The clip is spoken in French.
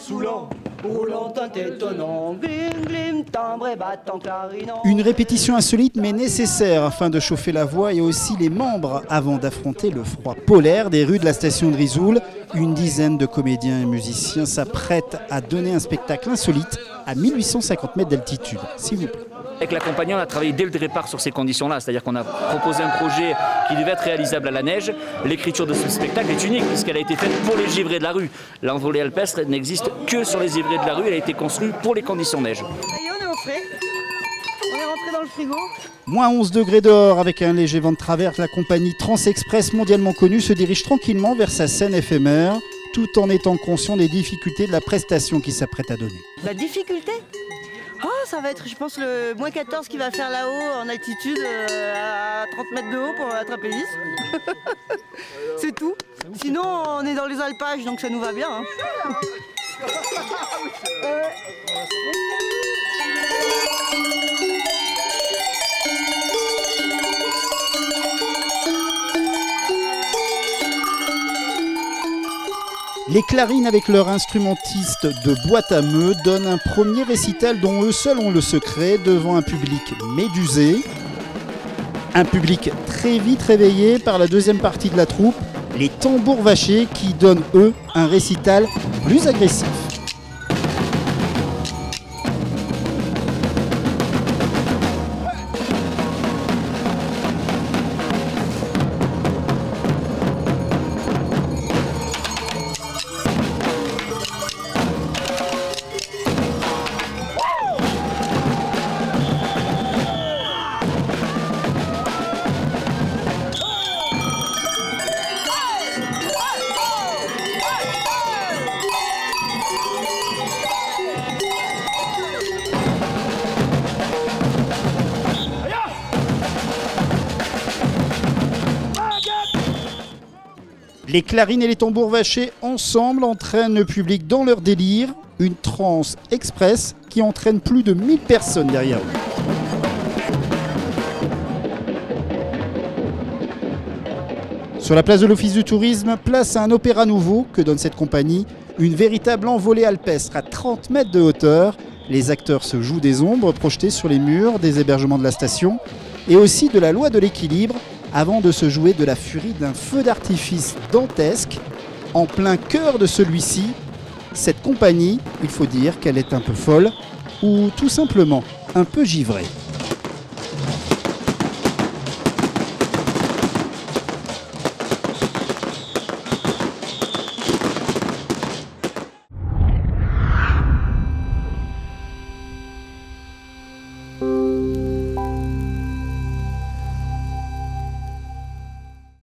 saoulant, roulant un étonnant, bim blim, timbre et battant clarinant. Une répétition insolite mais nécessaire afin de chauffer la voix et aussi les membres avant d'affronter le froid polaire des rues de la station de Risoul. Une dizaine de comédiens et musiciens s'apprêtent à donner un spectacle insolite à 1850 mètres d'altitude. S'il vous plaît. Avec la compagnie, on a travaillé dès le départ sur ces conditions-là, c'est-à-dire qu'on a proposé un projet qui devait être réalisable à la neige. L'écriture de ce spectacle est unique puisqu'elle a été faite pour les givrés de la rue. L'envolée alpestre n'existe que sur les givrés de la rue, elle a été construite pour les conditions neige. Ça y est, on est au frais. On est rentré dans le frigo. Moins 11 degrés dehors avec un léger vent de travers, la compagnie Transexpress mondialement connue se dirige tranquillement vers sa scène éphémère tout en étant conscient des difficultés de la prestation qu'il s'apprête à donner. La difficulté ? Oh, ça va être, je pense, le moins 14 qui va faire là-haut en altitude à 30 mètres de haut pour attraper 10. C'est tout. Sinon, on est dans les alpages, donc ça nous va bien. Hein. Les Clarines, avec leur instrumentiste de boîte à meux, donnent un premier récital dont eux seuls ont le secret devant un public médusé. Un public très vite réveillé par la deuxième partie de la troupe, les tambours vachés qui donnent eux un récital plus agressif. Les clarines et les tambours vachés ensemble entraînent le public dans leur délire, une transe express qui entraîne plus de 1000 personnes derrière eux. Sur la place de l'Office du Tourisme, place à un opéra nouveau que donne cette compagnie, une véritable envolée alpestre à 30 mètres de hauteur. Les acteurs se jouent des ombres projetées sur les murs des hébergements de la station et aussi de la loi de l'équilibre, avant de se jouer de la furie d'un feu d'artifice dantesque. En plein cœur de celui-ci, cette compagnie, il faut dire qu'elle est un peu folle ou tout simplement un peu givrée.